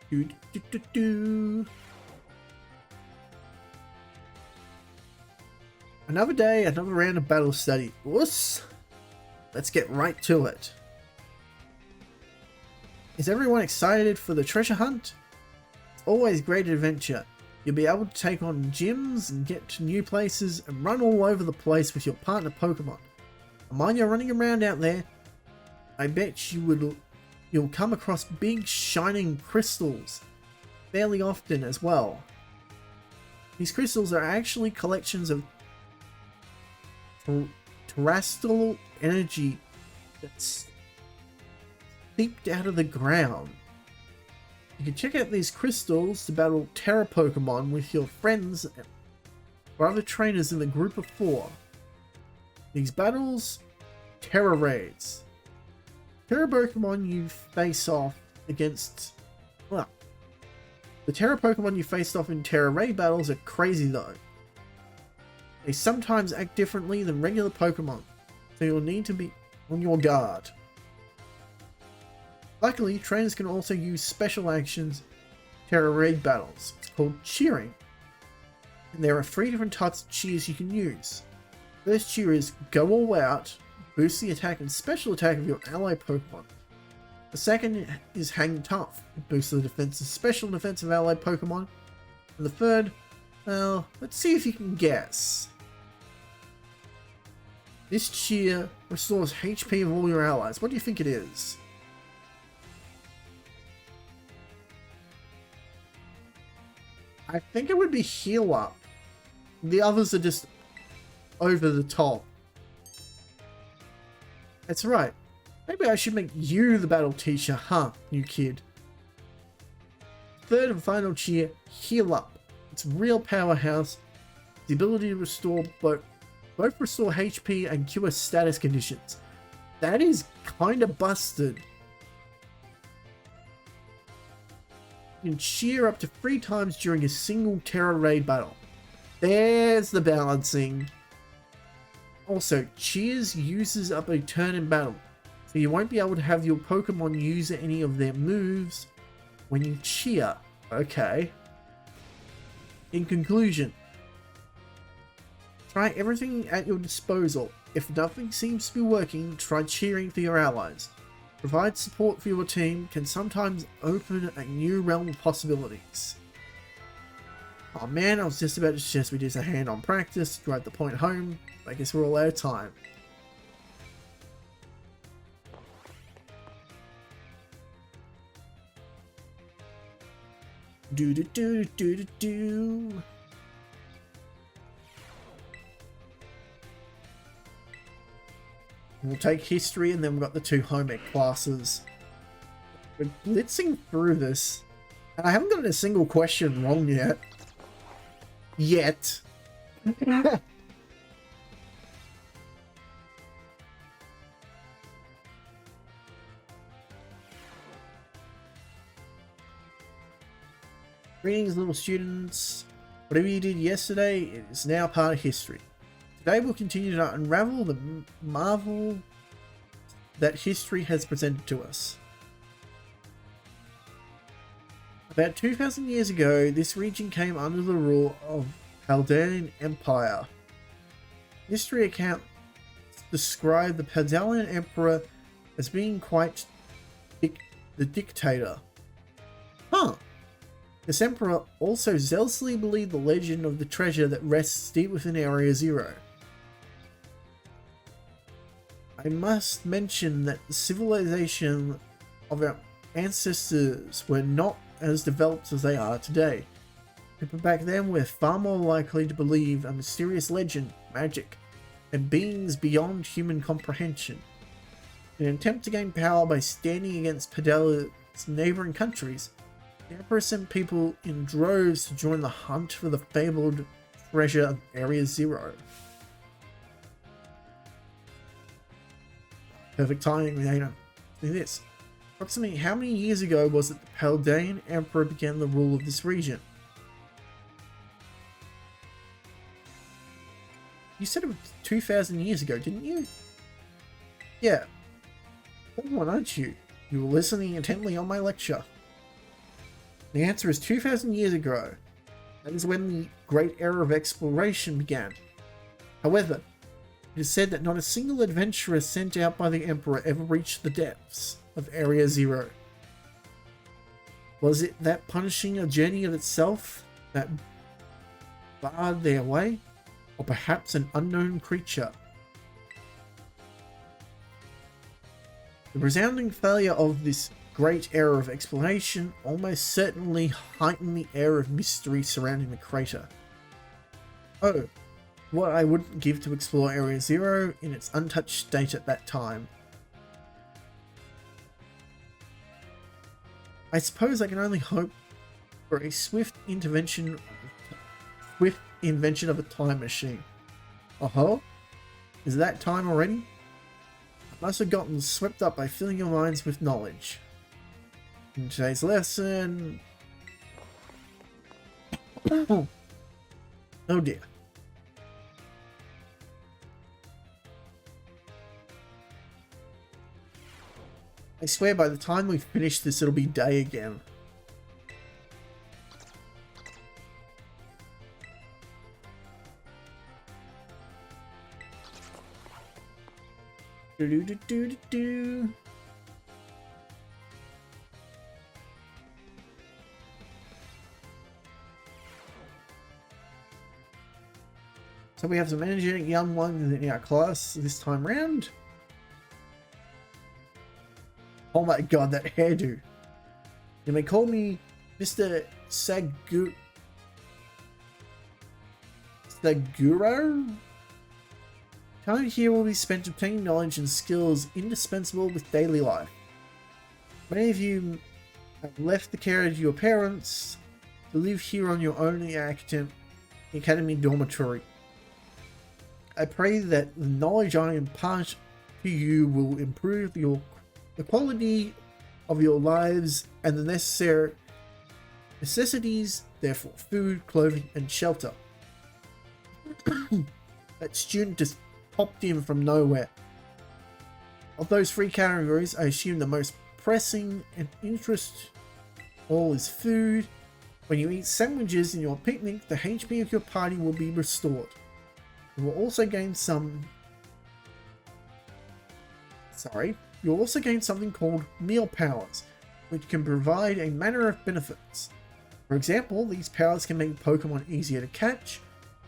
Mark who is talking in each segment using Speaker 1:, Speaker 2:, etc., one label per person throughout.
Speaker 1: Do, do, do, do. Another day, another round of battle study. Let's get right to it. Is everyone excited for the treasure hunt? It's always great adventure. You'll be able to take on gyms and get to new places and run all over the place with your partner Pokemon. And while you're running around out there, I bet you'll come across big shining crystals fairly often as well. These crystals are actually collections of terrestrial energy that's seeped out of the ground. You can check out these crystals to battle Terra Pokemon with your friends or other trainers in the group of 4. These battles, Terra Raids. Terra Pokemon you face off against, well, the Terra Pokemon you faced off in Terra Raid battles are crazy though. They sometimes act differently than regular Pokemon, so you'll need to be on your guard. Luckily, trainers can also use special actions in Terra Raid battles. It's called cheering. And there are 3 different types of cheers you can use. First cheer is Go All Out, boost the attack and special attack of your ally Pokemon. The second is Hang Tough, it boosts the defense and special defense of allied Pokemon. And the third, well, let's see if you can guess. This cheer restores HP of all your allies. What do you think it is? I think it would be Heal Up. The others are just over the top. That's right. Maybe I should make you the battle teacher, huh, new kid? Third and final cheer, Heal Up. It's real powerhouse. The ability to restore both restore HP and cure status conditions. That is kinda busted. You can cheer up to 3 times during a single Terra Raid battle. There's the balancing. Also, cheers uses up a turn in battle, so you won't be able to have your Pokemon use any of their moves when you cheer. Okay. In conclusion, try everything at your disposal. If nothing seems to be working, try cheering for your allies. Provide support for your team can sometimes open a new realm of possibilities. Oh man, I was just about to suggest we do some hand-on practice to drive the point home. I guess we're all out of time. Do do do do do do. We'll take history and then we've got the 2 home ec classes. We're blitzing through this. And I haven't gotten a single question wrong yet. Yet. Greetings, little students. Whatever you did yesterday is now part of history. Today we'll continue to unravel the marvel that history has presented to us. About 2,000 years ago, this region came under the rule of Paldean Empire. History accounts describe the Paldean Emperor as being quite the dictator. Huh. This emperor also zealously believed the legend of the treasure that rests deep within Area Zero. I must mention that the civilization of our ancestors were not as developed as they are today. People back then were far more likely to believe a mysterious legend, magic, and beings beyond human comprehension. In an attempt to gain power by standing against Paldera's neighboring countries, the Emperor sent people in droves to join the hunt for the fabled treasure of Area Zero. Perfect timing, Reina. Do this. Approximately how many years ago was it the Paldean Emperor began the rule of this region? You said it was 2,000 years ago, didn't you? Yeah. What one, aren't you? You were listening intently on my lecture. The answer is 2,000 years ago. That is when the Great Era of Exploration began. However, it is said that not a single adventurer sent out by the Emperor ever reached the depths of Area Zero. Was it that punishing a journey of itself that barred their way? Or perhaps an unknown creature? The resounding failure of this great era of exploration almost certainly heightened the air of mystery surrounding the crater. Oh, what I wouldn't give to explore Area Zero in its untouched state at that time. I suppose I can only hope for a swift invention of a time machine. Oh, is that time already? I must have gotten swept up by filling your minds with knowledge. In today's lesson... Oh dear. I swear by the time we finish this, it'll be day again. Do-do-do-do-do-do. So we have some energetic young ones in our class this time round. Oh my god, that hairdo. You may call me Mr. Saguro? Time here will be spent obtaining knowledge and skills indispensable with daily life. Many of you have left the care of your parents to live here on your own in the academy dormitory. I pray that the knowledge I impart to you will improve the quality of your lives and the necessities, therefore food, clothing, and shelter. That student just popped in from nowhere. Of those three categories, I assume the most pressing and interest all is food. When you eat sandwiches in your picnic, the HP of your party will be restored. You will also gain You'll also gain something called meal powers, which can provide a manner of benefits. For example, these powers can make Pokemon easier to catch,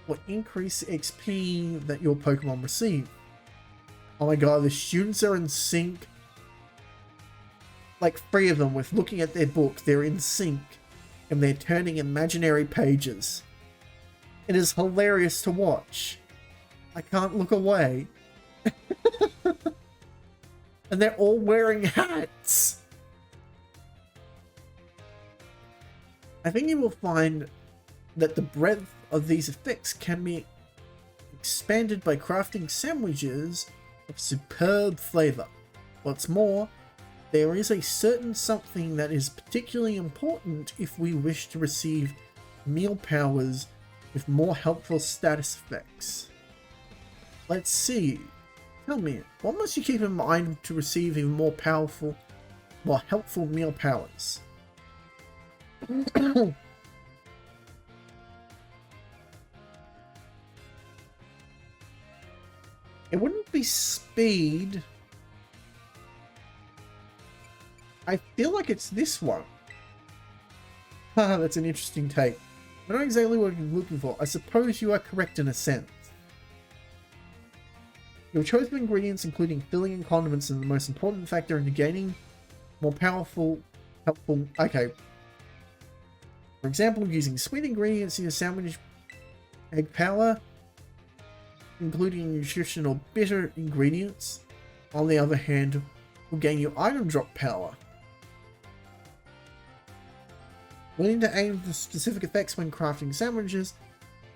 Speaker 1: or increase the XP that your Pokemon receive. Oh my god, the students are in sync. Like 3 of them with looking at their book, they're in sync, and they're turning imaginary pages. It is hilarious to watch. I can't look away. And they're all wearing hats. I think you will find that the breadth of these effects can be expanded by crafting sandwiches of superb flavor. What's more, there is a certain something that is particularly important if we wish to receive meal powers with more helpful status effects. Let's see. Tell me, what must you keep in mind to receive even more helpful meal powers? It wouldn't be speed. I feel like it's this one. Haha, that's an interesting take. I know exactly what you're looking for. I suppose you are correct in a sense. Your choice of ingredients, including filling and condiments, is the most important factor into gaining more helpful. Okay. For example, using sweet ingredients in your sandwich egg power, including nutritional bitter ingredients, on the other hand, will gain your item drop power. Willing to aim for specific effects when crafting sandwiches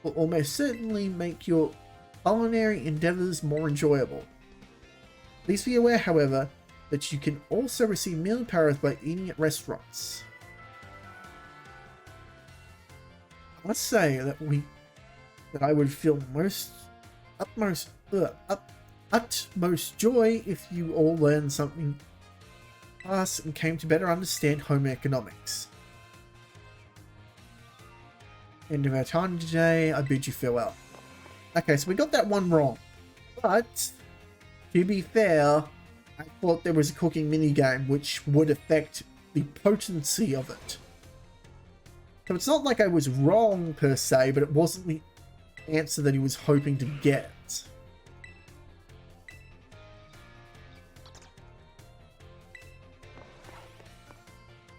Speaker 1: will almost certainly make your culinary endeavors more enjoyable. Please be aware, however, that you can also receive meal powers by eating at restaurants. I must say that I would feel utmost joy if you all learned something fast and came to better understand home economics. End of our time today. I bid you farewell. Okay, so we got that one wrong. But, to be fair, I thought there was a cooking minigame which would affect the potency of it. So it's not like I was wrong per se, but it wasn't the answer that he was hoping to get.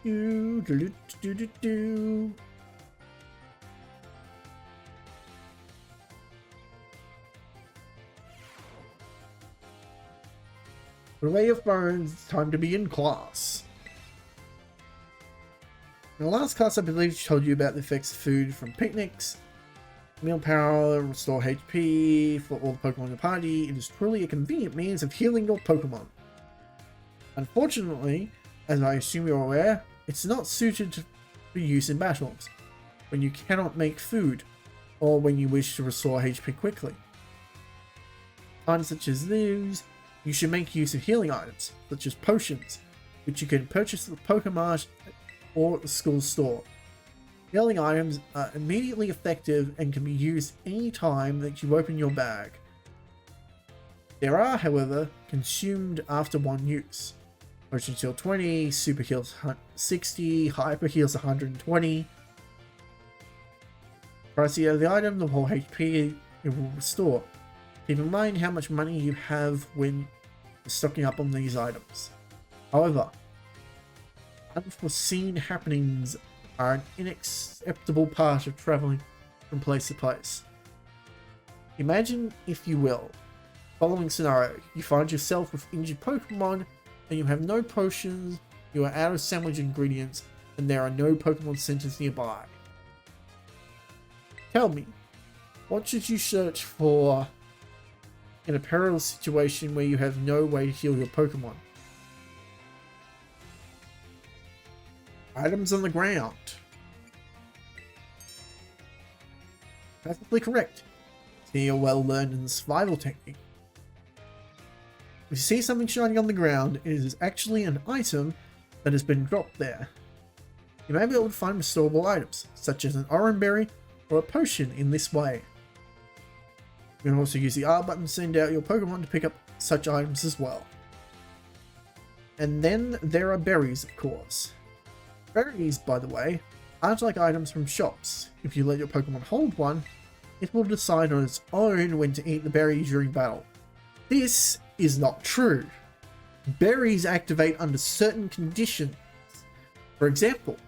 Speaker 1: Do, do, do, do, do. Put away your phones, it's time to be in class. In the last class, I believe she told you about the effects of food from picnics. Meal power, restore HP for all the Pokemon in the party. It is truly a convenient means of healing your Pokemon. Unfortunately, as I assume you're aware, it's not suited for use in battles, when you cannot make food, or when you wish to restore HP quickly. Items such as these, you should make use of healing items, such as potions, which you can purchase at the Pokemart or the school store. Healing items are immediately effective and can be used any time that you open your bag. There are, however, consumed after one use. Potions heal 20, Super heals 60, Hyper heals 120. Pricey of the item, the whole HP it will restore. Keep in mind how much money you have when stocking up on these items. However, unforeseen happenings are an unacceptable part of traveling from place to place. Imagine, if you will, following scenario: you find yourself with injured Pokemon and you have no potions, you are out of sandwich ingredients, and there are no Pokemon centers nearby. Tell me, what should you search for in a perilous situation where you have no way to heal your Pokemon? Items on the ground. Perfectly correct. So you're well learned in the survival technique. If you see something shining on the ground, it is actually an item that has been dropped there. You may be able to find restorable items, such as an Oran Berry or a potion in this way. You can also use the R button to send out your Pokemon to pick up such items as well. And then there are berries, of course. Berries, by the way, aren't like items from shops. If you let your Pokemon hold one, it will decide on its own when to eat the berry during battle. This is not true. Berries activate under certain conditions. For example,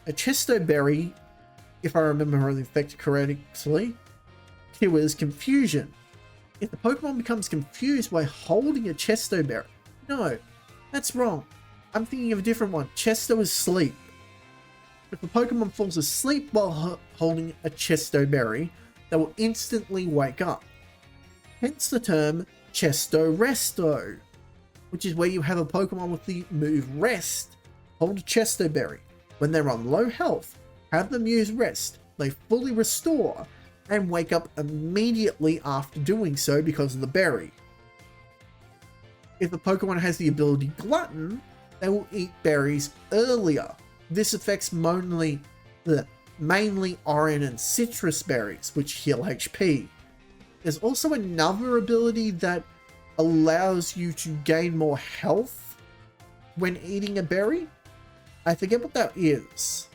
Speaker 1: a Chesto Berry, if I remember the effect correctly, cures confusion. If the Pokemon becomes confused by holding a Chesto Berry, no, that's wrong. I'm thinking of a different one. Chesto is sleep. If the Pokemon falls asleep while holding a Chesto Berry, they will instantly wake up. Hence the term Chesto Resto, which is where you have a Pokemon with the move Rest hold a Chesto Berry. When they're on low health, have them use Rest. They fully restore and wake up immediately after doing so because of the berry. If the Pokemon has the ability Glutton, they will eat berries earlier. This affects mainly Oran and Citrus berries, which heal HP. There's also another ability that allows you to gain more health when eating a berry. I forget what that is.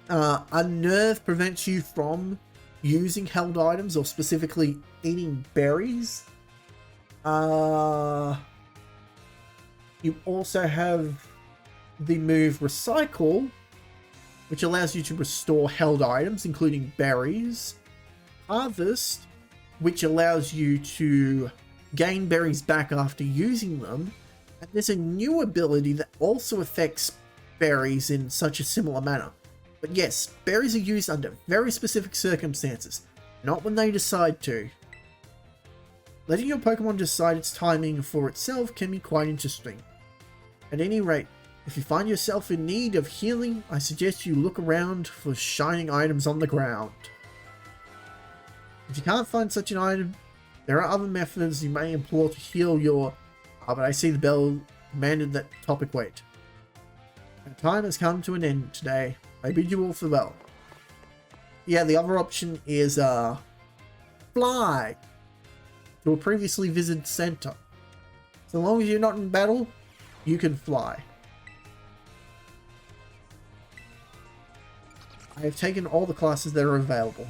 Speaker 1: Unnerve prevents you from using held items or specifically eating berries. You also have the move Recycle, which allows you to restore held items, including berries. Harvest, which allows you to gain berries back after using them. And there's a new ability that also affects berries in such a similar manner. But yes, berries are used under very specific circumstances, not when they decide to. Letting your Pokemon decide its timing for itself can be quite interesting. At any rate, if you find yourself in need of healing, I suggest you look around for shining items on the ground. If you can't find such an item, there are other methods you may employ to heal your... but I see the bell commanded that topic wait. Our time has come to an end today. I bid you all farewell. Yeah, the other option is fly to a previously visited center. So long as you're not in battle, you can fly. I have taken all the classes that are available.